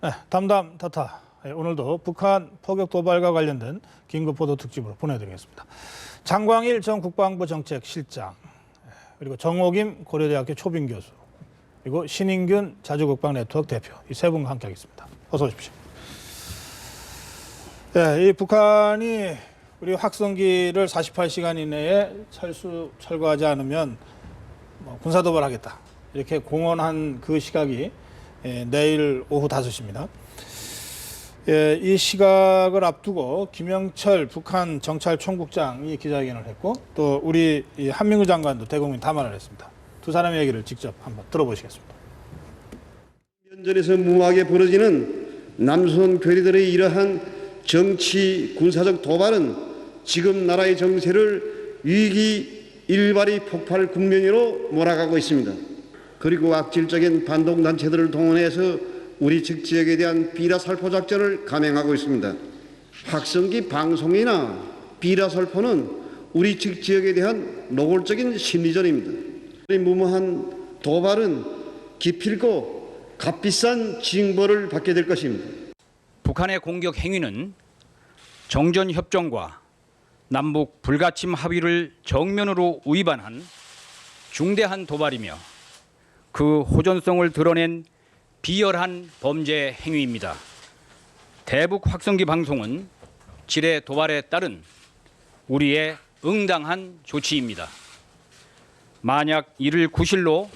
네, 담담 타타. 오늘도 북한 포격 도발과 관련된 긴급 보도 특집으로 보내드리겠습니다. 장광일 전 국방부 정책실장, 그리고 정옥임 고려대학교 초빙 교수, 그리고 신인균 자주국방 네트워크 대표, 이 세 분과 함께하겠습니다. 어서 오십시오. 네, 이 북한이 우리 확성기를 48시간 이내에 철거하지 않으면 군사 도발하겠다, 이렇게 공언한 그 시각이 내일 오후 5시입니다. 이 시각을 앞두고 김영철 북한 정찰총국장이 기자회견을 했고, 또 우리 한민구 장관도 대국민 담화를 했습니다. 두 사람의 얘기를 직접 한번 들어보시겠습니다. 면전에서 무모하게 벌어지는 남선 괴뢰들의 이러한 정치 군사적 도발은 지금 나라의 정세를 위기 일발이 폭발 국면으로 몰아가고 있습니다. 그리고 악질적인 반동단체들을 동원해서 우리 측 지역에 대한 비라살포 작전을 감행하고 있습니다. 확성기 방송이나 비라살포는 우리 측 지역에 대한 노골적인 심리전입니다. 이 무모한 도발은 기필코 값비싼 징벌을 받게 될 것입니다. 북한의 공격 행위는 정전협정과 남북 불가침 합의를 정면으로 위반한 중대한 도발이며 그 호전성을 드러낸 비열한 범죄 행위입니다. 대북 확성기 방송은 지뢰 도발에 따른 우리의 응당한 조치입니다. 만약 이를 구실로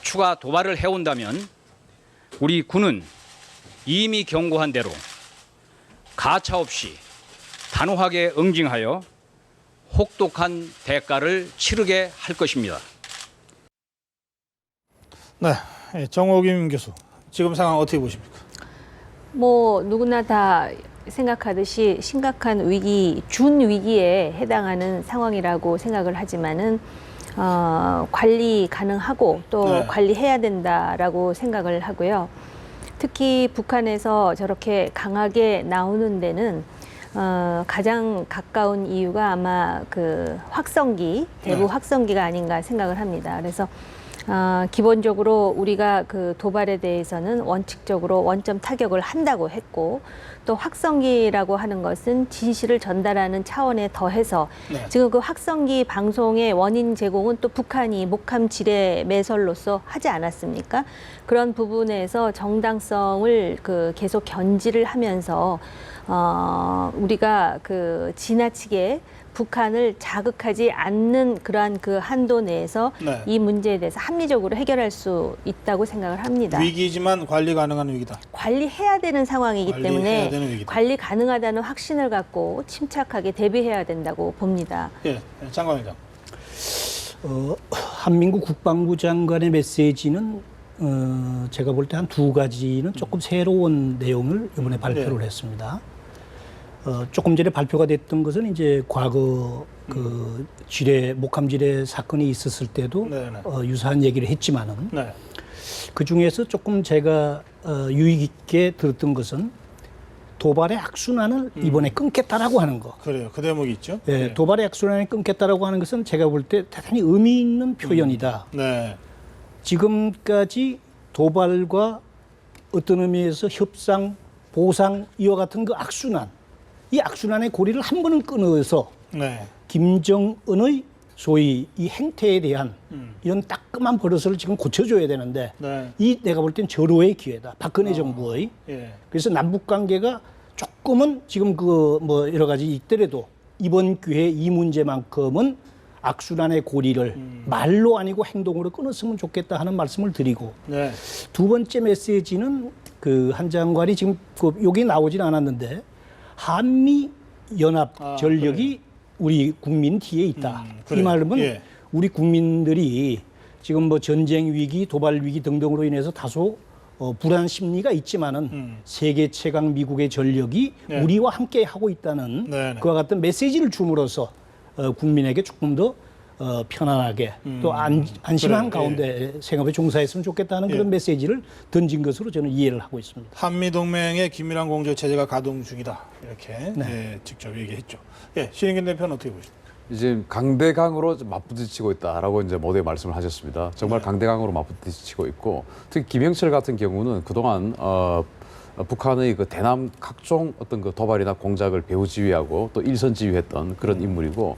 추가 도발을 해온다면 우리 군은 이미 경고한 대로 가차없이 단호하게 응징하여 혹독한 대가를 치르게 할 것입니다. 네, 정옥임 교수, 지금 상황 어떻게 보십니까? 누구나 다 생각하듯이 심각한 위기, 준위기에 해당하는 상황이라고 생각을 하지만은 관리 가능하고 또 네. 관리해야 된다라고 생각을 하고요. 특히 북한에서 저렇게 강하게 나오는 데는 가장 가까운 이유가 아마 그 확성기, 대북 확성기가 아닌가 생각을 합니다. 그래서 기본적으로 우리가 그 도발에 대해서는 원칙적으로 원점 타격을 한다고 했고, 또 확성기라고 하는 것은 진실을 전달하는 차원에 더해서 지금 그 확성기 방송의 원인 제공은 또 북한이 목함 지뢰 매설로서 하지 않았습니까? 그런 부분에서 정당성을 그 계속 견지를 하면서 우리가 그 지나치게 북한을 자극하지 않는 그러한 그 한도 내에서 이 문제에 대해서 합리적으로 해결할 수 있다고 생각을 합니다. 위기지만 관리 가능한 위기다. 관리해야 되는 상황이기 때문에 되는 위기다. 관리 가능하다는 확신을 갖고 침착하게 대비해야 된다고 봅니다. 예, 장관 회장. 한민구 국방부 장관의 메시지는 제가 볼 때 한 두 가지는 조금 새로운 내용을 이번에 발표를 했습니다. 조금 전에 발표가 됐던 것은 이제 과거 그 목함 지뢰 사건이 있었을 때도 유사한 얘기를 했지만은 그 중에서 조금 제가 유익 있게 들었던 것은 도발의 악순환을 이번에 끊겠다라고 하는 거. 그래요. 그 대목이 있죠. 네, 도발의 악순환을 끊겠다라고 하는 것은 제가 볼 때 대단히 의미 있는 표현이다. 지금까지 도발과 어떤 의미에서 협상, 보상 이와 같은 그 악순환, 이 악순환의 고리를 한 번은 끊어서 김정은의 소위 이 행태에 대한 이런 따끔한 버릇을 지금 고쳐줘야 되는데 이 내가 볼 땐 절호의 기회다. 박근혜 정부의. 그래서 남북 관계가 조금은 지금 그 여러 가지 있더라도 이번 기회에 이 문제만큼은 악순환의 고리를 말로 아니고 행동으로 끊었으면 좋겠다 하는 말씀을 드리고 두 번째 메시지는 그 한 장관이 지금 여기 나오진 않았는데 한미 연합 전력이 우리 국민 뒤에 있다. 이 말은 우리 국민들이 지금 전쟁 위기, 도발 위기 등등으로 인해서 다소 불안 심리가 있지만은 세계 최강 미국의 전력이 우리와 함께 하고 있다는 그와 같은 메시지를 줌으로써 국민에게 조금 더 편안하게 또 안심한 가운데 생업에 종사했으면 좋겠다는 그런 메시지를 던진 것으로 저는 이해를 하고 있습니다. 한미동맹의 긴밀한 공조 체제가 가동 중이다. 이렇게 직접 얘기했죠. 신인균 대표는 어떻게 보십니까? 이제 강대강으로 맞부딪히고 있다라고 이제 모두에 말씀을 하셨습니다. 정말 강대강으로 맞부딪히고 있고, 특히 김영철 같은 경우는 그동안 북한의 그 대남 각종 어떤 그 도발이나 공작을 배후 지휘하고 또 일선 지휘했던 그런 인물이고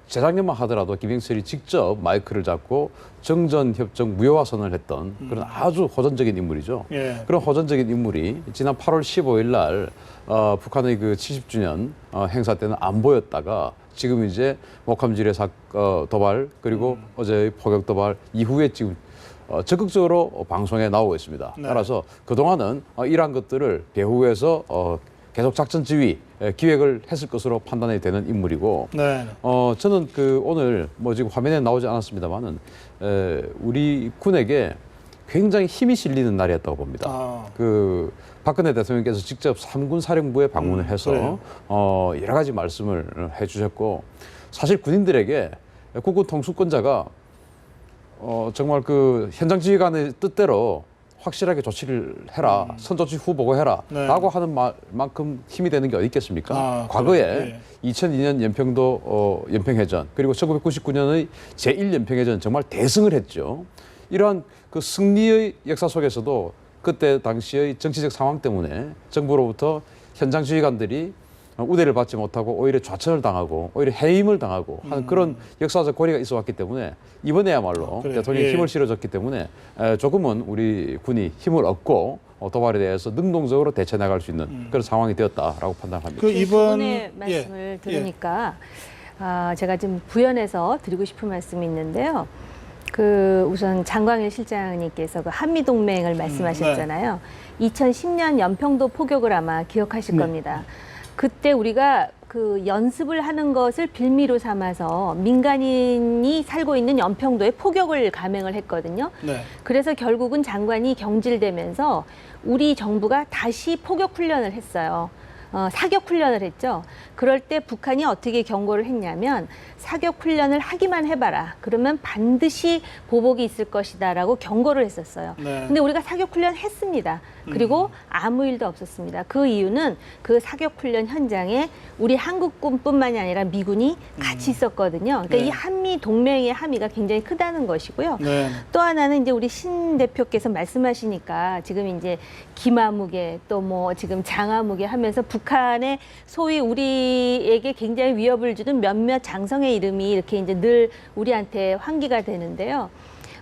재작년만 하더라도 김영철이 직접 마이크를 잡고 정전협정 무효화선을 했던 그런 아주 호전적인 인물이죠. 예. 그런 호전적인 인물이 지난 8월 15일 날 북한의 그 70주년 행사 때는 안 보였다가 지금 이제 목함지뢰 도발 그리고 어제의 포격 도발 이후에 지금 적극적으로 방송에 나오고 있습니다. 네. 따라서 그동안은 이러한 것들을 배후에서 계속 작전 지휘 기획을 했을 것으로 판단이 되는 인물이고 네. 저는 그 오늘 뭐 지금 화면에 나오지 않았습니다만은 우리 군에게 굉장히 힘이 실리는 날이었다고 봅니다. 그 박근혜 대통령께서 직접 3군 사령부에 방문을 해서 여러 가지 말씀을 해주셨고 사실 군인들에게 국군 통수권자가 정말 그 현장 지휘관의 뜻대로 확실하게 조치를 해라, 선조치 후보고 해라 네. 라고 하는 말만큼 힘이 되는 게 어디 있겠습니까? 과거에 그래요? 예. 2002년 연평도 연평해전 그리고 1999년의 제1연평해전 정말 대승을 했죠. 이러한 그 승리의 역사 속에서도 그때 당시의 정치적 상황 때문에 정부로부터 현장 지휘관들이 우대를 받지 못하고 오히려 좌천을 당하고 오히려 해임을 당하고 하는 그런 역사적 고리가 있어 왔기 때문에 이번에야말로 그래요. 대통령이 예. 힘을 실어줬기 때문에 조금은 우리 군이 힘을 얻고 도발에 대해서 능동적으로 대처해 나갈 수 있는 그런 상황이 되었다라고 판단합니다. 그 이번 분의 말씀을 들으니까 제가 좀 부연해서 드리고 싶은 말씀이 있는데요. 그 우선 장광일 실장님께서 그 한미 동맹을 말씀하셨잖아요. 2010년 연평도 포격을 아마 기억하실 겁니다. 그때 우리가 그 연습을 하는 것을 빌미로 삼아서 민간인이 살고 있는 연평도에 포격을 감행을 했거든요. 네. 그래서 결국은 장관이 경질되면서 우리 정부가 다시 포격 훈련을 했어요. 사격 훈련을 했죠. 그럴 때 북한이 어떻게 경고를 했냐면 사격 훈련을 하기만 해봐라. 그러면 반드시 보복이 있을 것이다라고 경고를 했었어요. 네. 근데 우리가 사격 훈련 했습니다. 그리고 아무 일도 없었습니다. 그 이유는 그 사격 훈련 현장에 우리 한국군뿐만이 아니라 미군이 같이 있었거든요. 그러니까 네. 이 한미 동맹의 함의가 굉장히 크다는 것이고요. 네. 또 하나는 이제 우리 신 대표께서 말씀하시니까 지금 이제 기마무개 또 뭐 지금 장화무개 하면서 북한의 소위 우리에게 굉장히 위협을 주는 몇몇 장성의 이름이 이렇게 이제 늘 우리한테 환기가 되는데요.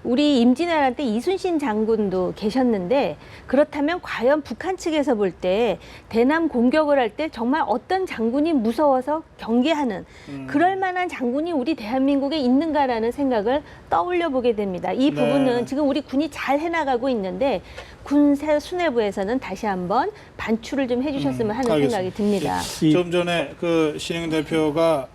우리 임진왜란 때 이순신 장군도 계셨는데 그렇다면 과연 북한 측에서 볼 때 대남 공격을 할 때 정말 어떤 장군이 무서워서 경계하는 그럴 만한 장군이 우리 대한민국에 있는가라는 생각을 떠올려 보게 됩니다. 이 부분은 지금 우리 군이 잘 해나가고 있는데 군 수뇌부에서는 다시 한번 반추를 좀 해주셨으면 하는 생각이 듭니다. 좀 전에 그 신영 대표가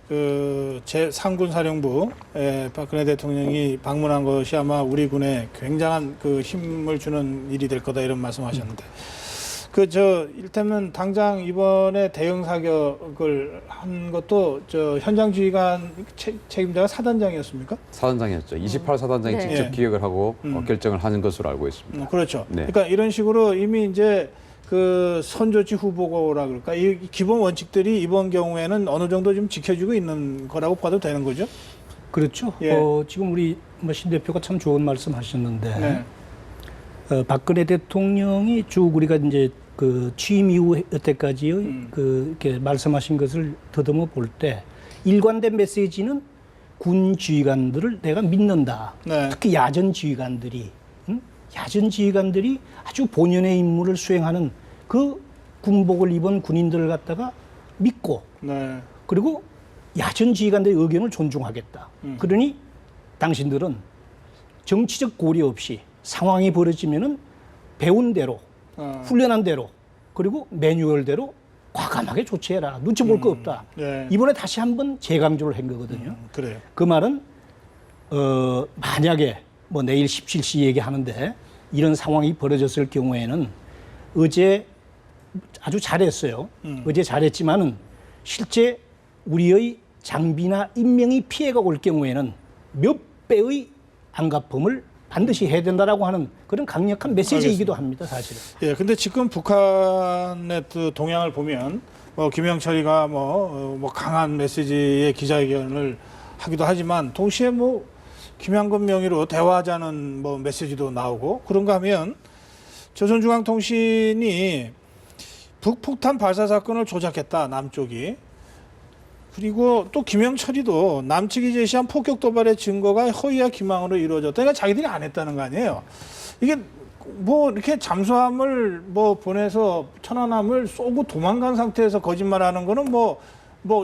그 제3군 사령부에 박근혜 대통령이 방문한 것이 아마 우리 군에 굉장한 그 힘을 주는 일이 될 거다 이런 말씀하셨는데 이를테면 당장 이번에 대응 사격을 한 것도 현장 지휘관 책임자가 사단장이었습니까? 사단장이었죠. 28사단장이 네. 직접 기획을 하고 결정을 하는 것으로 알고 있습니다. 그렇죠. 네. 그러니까 이런 식으로 이미 이제 그 선조치 후보고라 그럴까 이 기본 원칙들이 이번 경우에는 어느 정도 좀 지켜지고 있는 거라고 봐도 되는 거죠? 그렇죠. 예. 지금 우리 신 대표가 참 좋은 말씀하셨는데 네. 박근혜 대통령이 쭉 우리가 이제 그 취임 이후 여태까지의 그 이렇게 말씀하신 것을 더듬어 볼 때 일관된 메시지는 군 지휘관들을 내가 믿는다. 네. 특히 야전 지휘관들이 야전 지휘관들이 아주 본연의 임무를 수행하는 그 군복을 입은 군인들을 갖다가 믿고 네. 그리고 야전 지휘관들의 의견을 존중하겠다. 그러니 당신들은 정치적 고려 없이 상황이 벌어지면은 배운 대로 훈련한 대로 그리고 매뉴얼대로 과감하게 조치해라. 눈치 볼 거 없다. 네. 이번에 다시 한번 재강조를 한 거거든요. 그래요. 그 말은 만약에 뭐 내일 17시 얘기하는데 이런 상황이 벌어졌을 경우에는 어제 아주 잘했어요. 어제 잘했지만은 실제 우리의 장비나 인명이 피해가 올 경우에는 몇 배의 안갚음을 반드시 해야 된다라고 하는 그런 강력한 메시지이기도 합니다, 사실은. 예, 근데 지금 북한의 그 동향을 보면 김영철이가 뭐 강한 메시지의 기자회견을 하기도 하지만 동시에 김양근 명의로 대화하자는 메시지도 나오고 그런가 하면 조선중앙통신이 북폭탄 발사 사건을 조작했다, 남쪽이. 그리고 또 김영철이도 남측이 제시한 폭격 도발의 증거가 허위와 기망으로 이루어졌다. 그러니까 자기들이 안 했다는 거 아니에요. 이게 뭐 이렇게 잠수함을 뭐 보내서 천안함을 쏘고 도망간 상태에서 거짓말하는 거는 뭐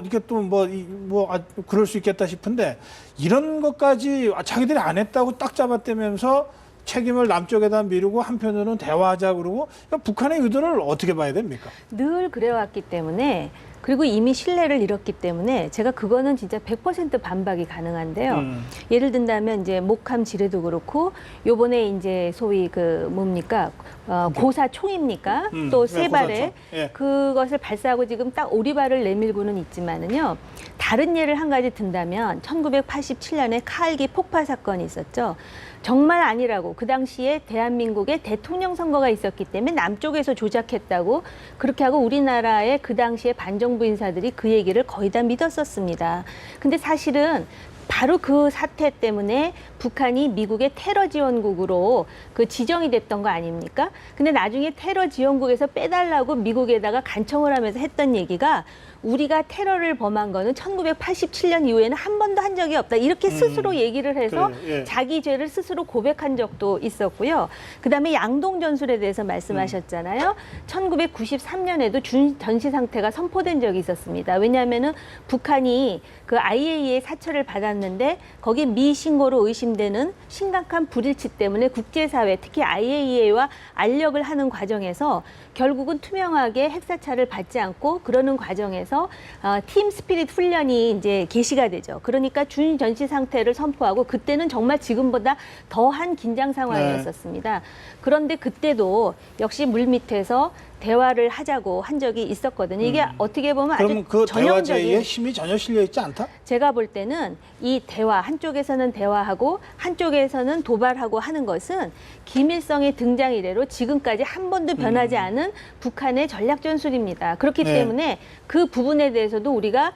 이렇게 또 그럴 수 있겠다 싶은데, 이런 것까지 자기들이 안 했다고 딱 잡아떼면서 책임을 남쪽에다 미루고 한편으로는 대화하자 그러고, 그러니까 북한의 의도를 어떻게 봐야 됩니까? 늘 그래왔기 때문에, 그리고 이미 신뢰를 잃었기 때문에 제가 그거는 진짜 100% 반박이 가능한데요. 예를 든다면 이제 목함 지뢰도 그렇고, 요번에 이제 소위 그 뭡니까 고사 총입니까? 또 세 발에 예. 그것을 발사하고 지금 딱 오리발을 내밀고는 있지만은요. 다른 예를 한 가지 든다면 1987년에 카알기 폭파 사건이 있었죠. 정말 아니라고 그 당시에 대한민국의 대통령 선거가 있었기 때문에 남쪽에서 조작했다고 그렇게 하고 우리나라의 그 당시에 반정부 인사들이 그 얘기를 거의 다 믿었었습니다. 근데 사실은 바로 그 사태 때문에 북한이 미국의 테러 지원국으로 그 지정이 됐던 거 아닙니까? 근데 나중에 테러 지원국에서 빼달라고 미국에다가 간청을 하면서 했던 얘기가, 우리가 테러를 범한 거는 1987년 이후에는 한 번도 한 적이 없다. 이렇게 스스로 얘기를 해서 그래, 예. 자기 죄를 스스로 고백한 적도 있었고요. 그다음에 양동 전술에 대해서 말씀하셨잖아요. 1993년에도 전시 상태가 선포된 적이 있었습니다. 왜냐하면은 북한이 그 IAEA 사찰을 받았는데 거기 미신고로 의심되는 심각한 불일치 때문에 국제사회, 특히 IAEA와 알력을 하는 과정에서 결국은 투명하게 핵사찰을 받지 않고 그러는 과정에서 팀 스피릿 훈련이 이제 개시가 되죠. 그러니까 준전시 상태를 선포하고, 그때는 정말 지금보다 더한 긴장 상황이었었습니다. 그런데 그때도 역시 물밑에서 대화를 하자고 한 적이 있었거든요. 이게 어떻게 보면 그럼 아주 그 대화 전형적인, 제의에 힘이 전혀 실려 있지 않다? 제가 볼 때는 이 대화, 한쪽에서는 대화하고 한쪽에서는 도발하고 하는 것은 김일성의 등장 이래로 지금까지 한 번도 변하지 않은 북한의 전략 전술입니다. 그렇기 네. 때문에 그 부분에 대해서도 우리가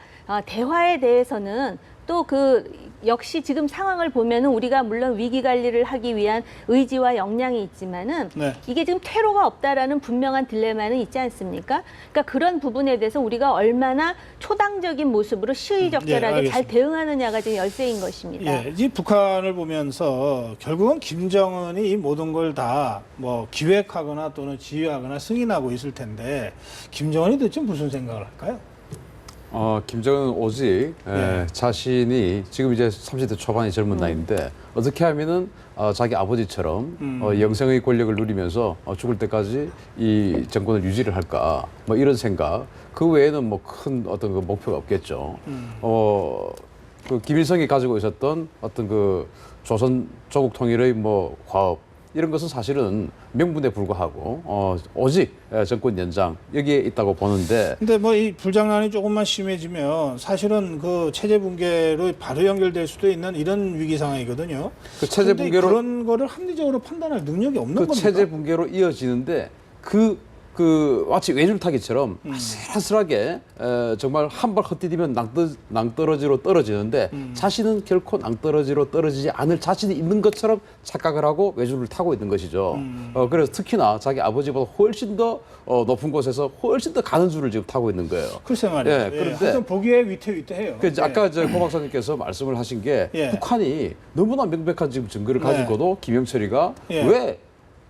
대화에 대해서는 또 그 역시 지금 상황을 보면은 우리가 물론 위기 관리를 하기 위한 의지와 역량이 있지만은 네. 이게 지금 테러가 없다라는 분명한 딜레마는 있지 않습니까? 그러니까 그런 부분에 대해서 우리가 얼마나 초당적인 모습으로 시의적절하게 예, 잘 알겠습니다. 대응하느냐가 지금 열쇠인 것입니다. 예, 이 북한을 보면서 결국은 김정은이 이 모든 걸 다 뭐 기획하거나 또는 지휘하거나 승인하고 있을 텐데, 김정은이 도대체 무슨 생각을 할까요? 김정은 오직 네. 자신이 지금 이제 30대 초반의 젊은 나이인데 어떻게 하면은 자기 아버지처럼 영생의 권력을 누리면서 죽을 때까지 이 정권을 유지를 할까, 뭐 이런 생각. 그 외에는 뭐 큰 어떤 그 목표가 없겠죠. 그 김일성이 가지고 있었던 어떤 그 조선 조국 통일의 뭐 과업, 이런 것은 사실은 명분에 불과하고 오직 정권 연장 여기에 있다고 보는데, 근데 뭐 이 불장난이 조금만 심해지면 사실은 그 체제 붕괴로 바로 연결될 수도 있는 이런 위기 상황이거든요. 그 체제 근데 붕괴로, 그런 거를 합리적으로 판단할 능력이 없는 그 겁니까? 체제 붕괴로 이어지는데 그 마치 외줄타기처럼 아슬아슬하게 정말 한 발 헛디디면 낭떠러지로 떨어지는데 자신은 결코 낭떠러지로 떨어지지 않을 자신이 있는 것처럼 착각을 하고 외줄을 타고 있는 것이죠. 그래서 특히나 자기 아버지보다 훨씬 더 높은 곳에서 훨씬 더 가는 줄을 지금 타고 있는 거예요. 글쎄 말이에요. 예, 그런데 하여튼 보기에 위태위태해요. 그 아까 저 고 박사님께서 말씀을 하신 게 예. 북한이 너무나 명백한 지금 증거를 네. 가지고도 김영철이가 예. 왜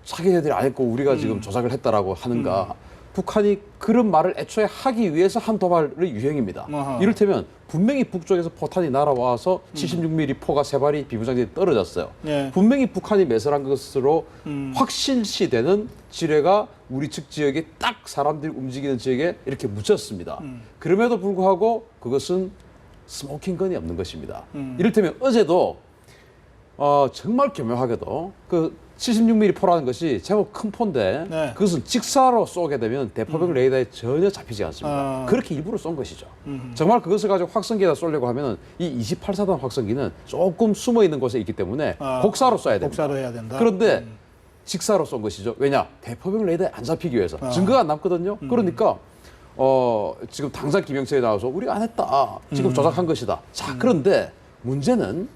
자기네들이 안 했고 우리가 지금 조작을 했다라고 하는가. 북한이 그런 말을 애초에 하기 위해서 한 도발의 유형입니다. 아하. 이를테면 분명히 북쪽에서 포탄이 날아와서 76mm 포가 3발이 비무장지대에 떨어졌어요. 예. 분명히 북한이 매설한 것으로 확실시되는 지뢰가 우리 측 지역에 딱 사람들이 움직이는 지역에 이렇게 묻혔습니다. 그럼에도 불구하고 그것은 스모킹건이 없는 것입니다. 이를테면 어제도 정말 교묘하게도 그 76mm 포라는 것이 제법 큰 포인데 네. 그것은 직사로 쏘게 되면 대포병 레이더에 전혀 잡히지 않습니다. 아. 그렇게 일부러 쏜 것이죠. 정말 그것을 가지고 확성기에다 쏘려고 하면 이 28사단 확성기는 조금 숨어 있는 곳에 있기 때문에 곡사로 쏴야 됩니다. 곡사로 해야 된다. 그런데 직사로 쏜 것이죠. 왜냐? 대포병 레이더에 안 잡히기 위해서. 증거가 안 남거든요. 그러니까 지금 당장 김영철이 나와서 우리가 안 했다. 지금 조작한 것이다. 자, 그런데 문제는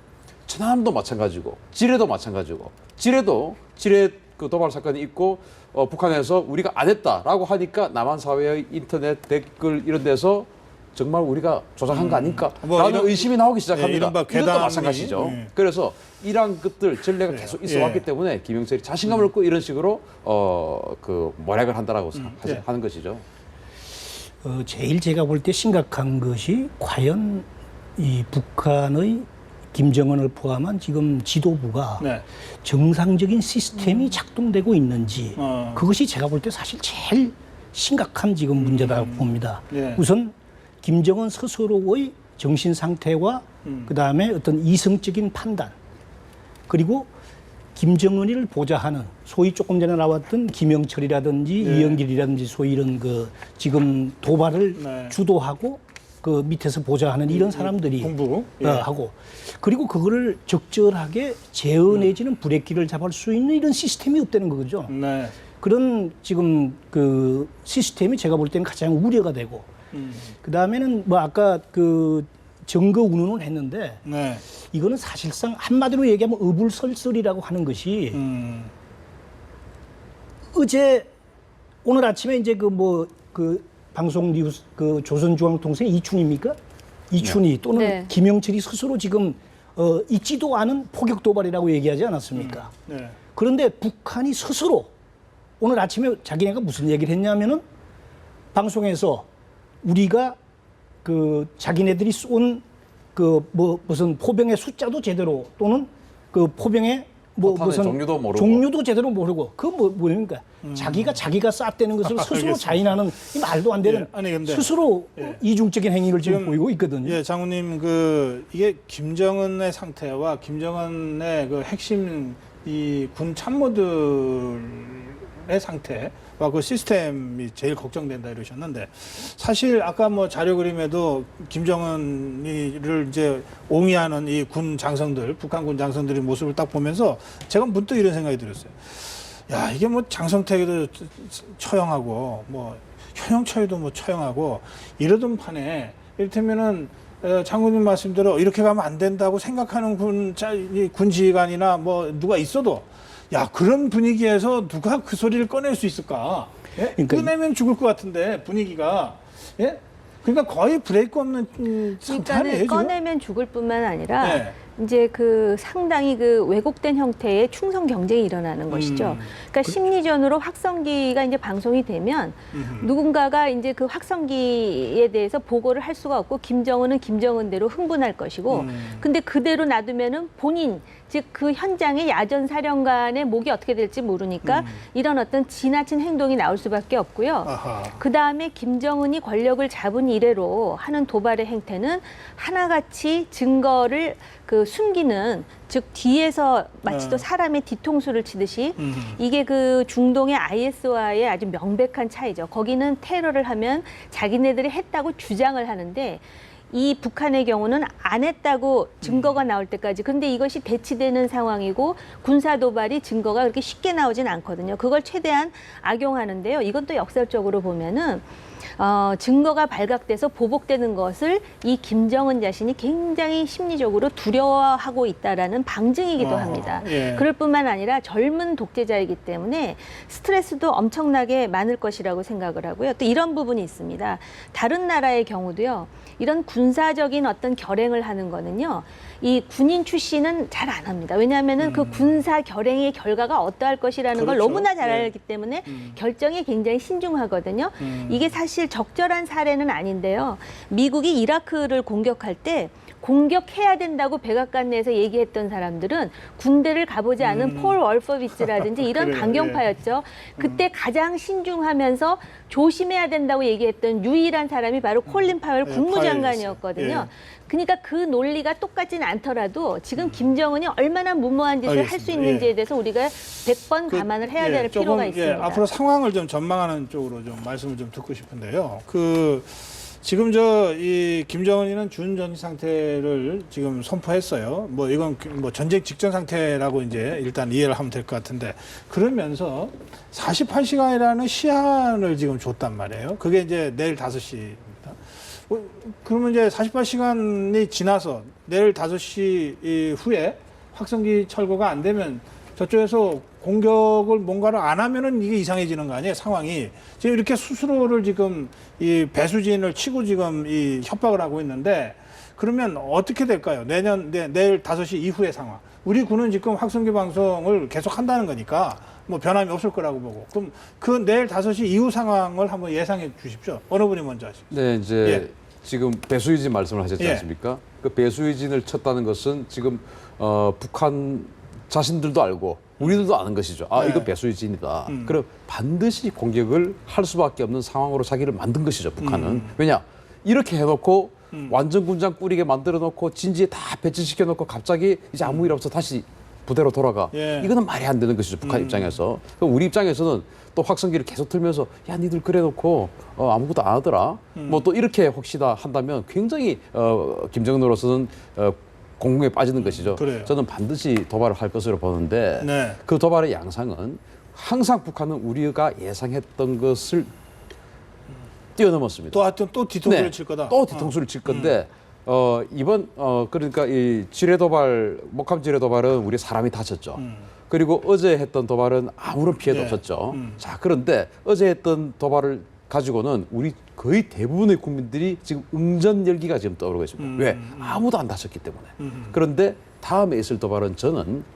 천안함도 마찬가지고 지뢰도 마찬가지고 지뢰 그 도발 사건이 있고 북한에서 우리가 안 했다라고 하니까 남한 사회의 인터넷 댓글 이런 데서 정말 우리가 조작한 거 아닐까? 라는 의심이 나오기 시작합니다. 이른바 이것도 괴담이, 마찬가지죠. 그래서 이러한 것들 전례가 계속 있어 왔기 때문에 김영철이 자신감을 얻고 이런 식으로 그 모략을 한다라고 하는 것이죠. 제일 제가 볼 때 심각한 것이 과연 이 북한의 김정은을 포함한 지금 지도부가 정상적인 시스템이 작동되고 있는지 그것이 제가 볼 때 사실 제일 심각한 지금 문제라고 봅니다. 우선 김정은 스스로의 정신 상태와 그다음에 어떤 이성적인 판단 그리고 김정은이를 보좌하는 소위 조금 전에 나왔던 김영철이라든지 이영길이라든지 소위 이런 그 지금 도발을 주도하고 그 밑에서 보좌하는 이런 사람들이 공부 하고 그리고 그거를 적절하게 제어 내지는 브레이크를 잡을 수 있는 이런 시스템이 없다는 거죠. 그런 지금 그 시스템이 제가 볼 때는 가장 우려가 되고 그 다음에는 뭐 아까 그 증거 운운을 했는데 이거는 사실상 한마디로 얘기하면 어불설설이라고 하는 것이 어제 오늘 아침에 이제 그 뭐 그 방송 뉴스 그 조선중앙통신 이춘입니까? 이춘이 또는 김영철이 스스로 지금 있지도 않은 포격 도발이라고 얘기하지 않았습니까? 그런데 북한이 스스로 오늘 아침에 자기네가 무슨 얘기를 했냐면은 방송에서 우리가 그 자기네들이 쏜 그 뭐 무슨 포병의 숫자도 제대로 또는 그 포병의 뭐 무슨 종류도 제대로 모르고 그 뭐뭡니까 자기가 쐈다는 것을 스스로 자인하는 이 말도 안 되는 스스로 이중적인 행위를 지금 보이고 있거든요. 장군님 그 이게 김정은의 상태와 김정은의 그 핵심 이 군 참모들의 상태와 그 시스템이 제일 걱정된다 이러셨는데 사실 아까 뭐 자료 그림에도 김정은이를 이제 옹이하는 이 군 장성들, 북한 군 장성들의 모습을 딱 보면서 제가 문득 이런 생각이 들었어요. 야, 이게 뭐 장성택도 처형하고 뭐 현영철도 뭐 처형하고 이러던 판에 이를테면은 장군님 말씀대로 이렇게 가면 안 된다고 생각하는 군 지휘관이나 뭐 누가 있어도 야, 그런 분위기에서 누가 그 소리를 꺼낼 수 있을까? 예? 그러니까 꺼내면 죽을 것 같은데 분위기가 예? 그러니까 거의 브레이크 없는 상태 아니에요, 지금? 꺼내면 죽을 뿐만 아니라 이제 그 상당히 그 왜곡된 형태의 충성 경쟁이 일어나는 것이죠. 그러니까 심리전으로 확성기가 이제 방송이 되면 누군가가 이제 그 확성기에 대해서 보고를 할 수가 없고 김정은은 김정은대로 흥분할 것이고 근데 그대로 놔두면은 본인 즉 그 현장의 야전 사령관의 목이 어떻게 될지 모르니까 이런 어떤 지나친 행동이 나올 수밖에 없고요. 그 다음에 김정은이 권력을 잡은 이래로 하는 도발의 행태는 하나같이 증거를 그 숨기는 즉 뒤에서 마치 또 사람의 뒤통수를 치듯이 이게 그 중동의 IS와의 아주 명백한 차이죠. 거기는 테러를 하면 자기네들이 했다고 주장을 하는데 이 북한의 경우는 안 했다고 증거가 나올 때까지 근데 이것이 대치되는 상황이고 군사 도발이 증거가 그렇게 쉽게 나오진 않거든요. 그걸 최대한 악용하는데요. 이건 또 역설적으로 보면은 증거가 발각돼서 보복되는 것을 이 김정은 자신이 굉장히 심리적으로 두려워하고 있다라는 방증이기도 합니다. 그럴 뿐만 아니라 젊은 독재자이기 때문에 스트레스도 엄청나게 많을 것이라고 생각을 하고요. 또 이런 부분이 있습니다. 다른 나라의 경우도요. 이런 군사적인 어떤 결행을 하는 거는요. 이 군인 출신은 잘 안 합니다. 왜냐하면은 그 군사 결행의 결과가 어떠할 것이라는 걸 너무나 잘 알기 때문에 결정이 굉장히 신중하거든요. 이게 사실 적절한 사례는 아닌데요. 미국이 이라크를 공격할 때 공격해야 된다고 백악관 내에서 얘기했던 사람들은 군대를 가보지 않은 폴 월퍼비츠라든지 이런 강경파였죠. 그때 가장 신중하면서 조심해야 된다고 얘기했던 유일한 사람이 바로 콜린 파웰 국무장관이었거든요. 그러니까 그 논리가 똑같지는 않더라도 지금 김정은이 얼마나 무모한 짓을 할 수 있는지에 대해서 우리가 100번 감안을 해야 될 필요가 있습니다. 앞으로 상황을 좀 전망하는 쪽으로 좀 말씀을 좀 듣고 싶은데요. 지금 이 김정은이는 준전시 상태를 지금 선포했어요. 뭐 이건 뭐 전쟁 직전 상태라고 이제 일단 이해를 하면 될 것 같은데 그러면서 48시간이라는 시한을 지금 줬단 말이에요. 그게 이제 내일 5시입니다. 그러면 이제 48시간이 지나서 내일 5시 후에 확성기 철거가 안 되면 저쪽에서 공격을 뭔가를 안 하면은 이게 이상해지는 거 아니에요, 상황이. 지금 이렇게 스스로를 지금 이 배수진을 치고 지금 이 협박을 하고 있는데 그러면 어떻게 될까요? 내일 5시 이후의 상황. 우리 군은 지금 확성기 방송을 계속 한다는 거니까 뭐 변함이 없을 거라고 보고. 그럼 그 내일 5시 이후 상황을 한번 예상해 주십시오. 어느 분이 먼저 하시죠? 네, 이제 예. 지금 배수의진 말씀을 하셨지 예. 않습니까? 그 배수의진을 쳤다는 것은 지금 북한 자신들도 알고 우리들도 아는 것이죠. 아, 네. 이거 배수의진이다. 그럼 반드시 공격을 할 수밖에 없는 상황으로 자기를 만든 것이죠, 북한은. 왜냐? 이렇게 해놓고 완전 군장 꾸리게 만들어 놓고 진지에 다 배치시켜 놓고 갑자기 이제 아무 일 없어 다시 부대로 돌아가. 예. 이거는 말이 안 되는 것이죠, 북한 입장에서. 그럼 우리 입장에서는 또 확성기를 계속 틀면서 야, 니들 그래 놓고 아무것도 안 하더라. 뭐 또 이렇게 혹시나 한다면 굉장히 김정은으로서는 공공에 빠지는 것이죠. 그래요. 저는 반드시 도발을 할 것으로 보는데 네. 그 도발의 양상은 항상 북한은 우리가 예상했던 것을 뛰어넘었습니다. 또 하여튼 또 뒤통수를 네, 칠 거다. 또 뒤통수를 칠 건데 이번 그러니까 이 지뢰 도발, 목함 지뢰 도발은 우리 사람이 다쳤죠. 그리고 어제 했던 도발은 아무런 피해도 네. 없었죠. 자, 그런데 어제 했던 도발을 가지고는 우리 거의 대부분의 국민들이 지금 응전 열기가 지금 떠오르고 있습니다. 왜? 아무도 안 다쳤기 때문에. 그런데 다음에 있을 도발은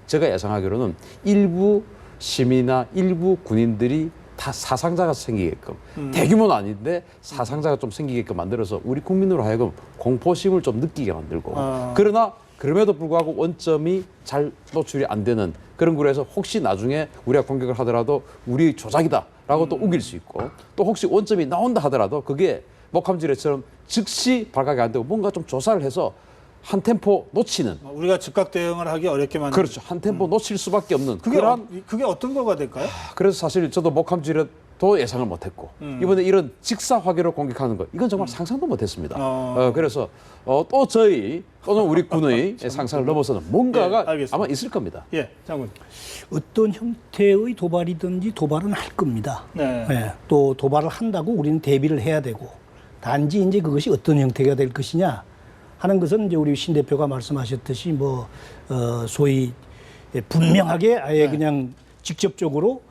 제가 예상하기로는 일부 시민이나 일부 군인들이 다 사상자가 생기게끔 대규모는 아닌데 사상자가 좀 생기게끔 만들어서 우리 국민으로 하여금 공포심을 좀 느끼게 만들고 그러나 그럼에도 불구하고 원점이 잘 노출이 안 되는 그런 구에서 혹시 나중에 우리가 공격을 하더라도 우리 조작이다라고 또 우길 수 있고 또 혹시 원점이 나온다 하더라도 그게 목함지뢰처럼 즉시 발각이 안 되고 뭔가 좀 조사를 해서 한 템포 놓치는 우리가 즉각 대응을 하기 어렵게 만드는. 그렇죠. 한 템포 놓칠 수밖에 없는 그게 어떤 거가 될까요? 그래서 사실 저도 목함지뢰도 예상을 못했고 이번에 이런 직사화기로 공격하는 것 이건 정말 상상도 못했습니다. 그래서 또 또는 우리 군의 상상을 넘어서는 뭔가가 예, 아마 있을 겁니다. 예, 장군. 어떤 형태의 도발이든지 도발은 할 겁니다. 네. 예, 또 도발을 한다고 우리는 대비를 해야 되고 단지 이제 그것이 어떤 형태가 될 것이냐 하는 것은 이제 우리 신 대표가 말씀하셨듯이 소위 분명하게 아예 그냥 직접적으로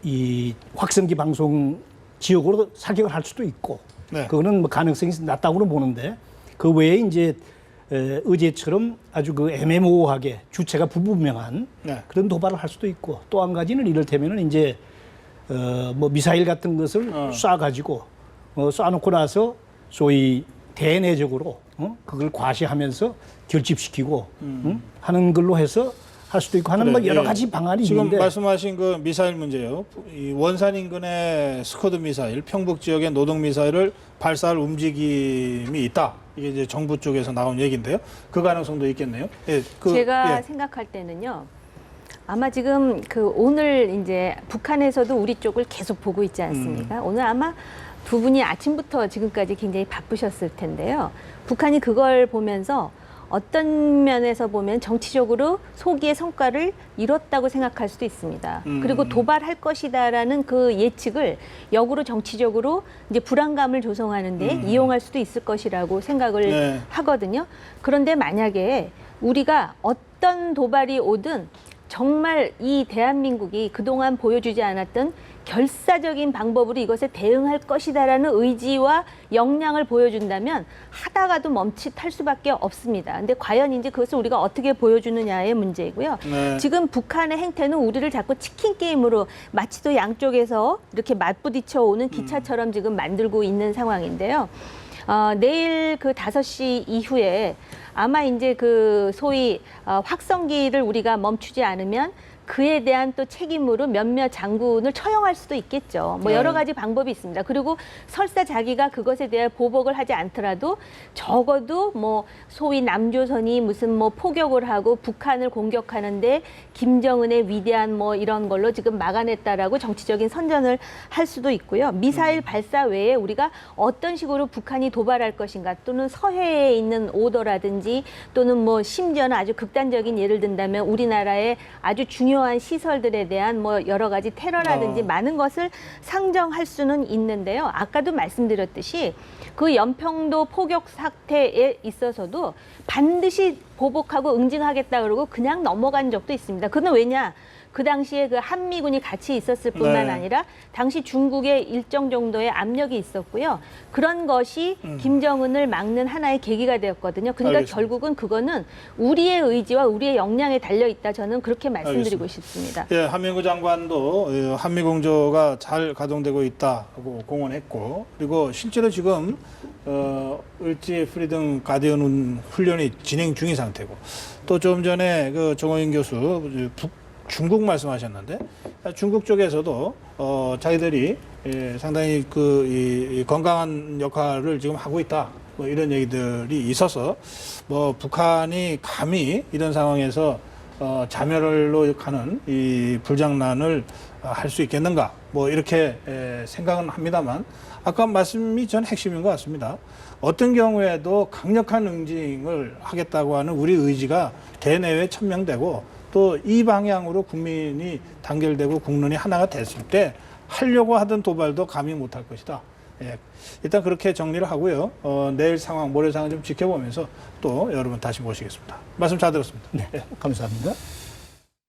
이 확성기 방송 지역으로 사격을 할 수도 있고 네. 그거는 뭐 가능성이 낮다고는 보는데 그 외에 이제 어제처럼 아주 그 애매모호하게 주체가 불분명한 네. 그런 도발을 할 수도 있고 또 한 가지는 이를테면은 이제 뭐 미사일 같은 것을 쏴가지고 쏴놓고 나서 소위 대내적으로 그걸 과시하면서 결집시키고 하는 걸로 해서 할 수도 있고 하는 뭐 여러 가지 방안이 지금 있는데 말씀하신 그 미사일 문제요. 이 원산 인근의 스커드 미사일, 평북 지역의 노동 미사일을 발사할 움직임이 있다. 이게 이제 정부 쪽에서 나온 얘기인데요. 그 가능성도 있겠네요. 예, 제가 생각할 때는요. 아마 지금 오늘 이제 북한에서도 우리 쪽을 계속 보고 있지 않습니까? 오늘 아마 두 분이 아침부터 지금까지 굉장히 바쁘셨을 텐데요. 북한이 그걸 보면서 어떤 면에서 보면 정치적으로 소기의 성과를 이뤘다고 생각할 수도 있습니다. 그리고 도발할 것이다라는 그 예측을 역으로 정치적으로 이제 불안감을 조성하는 데 이용할 수도 있을 것이라고 생각을 하거든요. 그런데 만약에 우리가 어떤 도발이 오든 정말 이 대한민국이 그동안 보여주지 않았던 결사적인 방법으로 이것에 대응할 것이다라는 의지와 역량을 보여준다면 하다가도 멈칫할 수밖에 없습니다. 근데 과연 이제 그것을 우리가 어떻게 보여주느냐의 문제이고요. 네. 지금 북한의 행태는 우리를 자꾸 치킨 게임으로 마치 또 양쪽에서 이렇게 맞부딪혀 오는 기차처럼 지금 만들고 있는 상황인데요. 내일 그 5시 이후에 아마 이제 그 소위 확성기를 우리가 멈추지 않으면 그에 대한 또 책임으로 몇몇 장군을 처형할 수도 있겠죠. 뭐 여러 가지 방법이 있습니다. 그리고 설사 자기가 그것에 대한 보복을 하지 않더라도 적어도 뭐 소위 남조선이 무슨 뭐 포격을 하고 북한을 공격하는데 김정은의 위대한 뭐 이런 걸로 지금 막아냈다라고 정치적인 선전을 할 수도 있고요. 미사일 발사 외에 우리가 어떤 식으로 북한이 도발할 것인가 또는 서해에 있는 오더라든지 또는 뭐 심지어는 아주 극단적인 예를 든다면 우리나라의 아주 중요한 시설들에 대한 뭐 여러 가지 테러라든지 많은 것을 상정할 수는 있는데요. 아까도 말씀드렸듯이 그 연평도 포격 사태에 있어서도 반드시 보복하고 응징하겠다 그러고 그냥 넘어간 적도 있습니다. 그건 왜냐? 그 당시에 그 한미군이 같이 있었을 뿐만 네. 아니라 당시 중국에 일정 정도의 압력이 있었고요. 그런 것이 김정은을 막는 하나의 계기가 되었거든요. 그러니까 알겠습니다. 결국은 그거는 우리의 의지와 우리의 역량에 달려 있다. 저는 그렇게 말씀드리고 알겠습니다. 싶습니다. 예, 한민구 장관도 한미공조가 잘 가동되고 있다고 공언했고, 그리고 실제로 지금 을지 프리덤 가디언 훈련이 진행 중인 상태고, 또 좀 전에 그 정호인 교수 중국 말씀하셨는데, 중국 쪽에서도 자기들이 상당히 이 건강한 역할을 지금 하고 있다, 뭐 이런 얘기들이 있어서, 뭐 북한이 감히 이런 상황에서 자멸로 가는 이 불장난을 할 수 있겠는가, 뭐 이렇게 생각은 합니다만, 아까 말씀이 전 핵심인 것 같습니다. 어떤 경우에도 강력한 응징을 하겠다고 하는 우리 의지가 대내외에 천명되고, 또 이 방향으로 국민이 단결되고 국론이 하나가 됐을 때 하려고 하던 도발도 감히 못할 것이다. 예, 일단 그렇게 정리를 하고요. 내일 상황, 모레 상황 좀 지켜보면서 또 여러분 다시 모시겠습니다. 말씀 잘 들었습니다. 네, 감사합니다.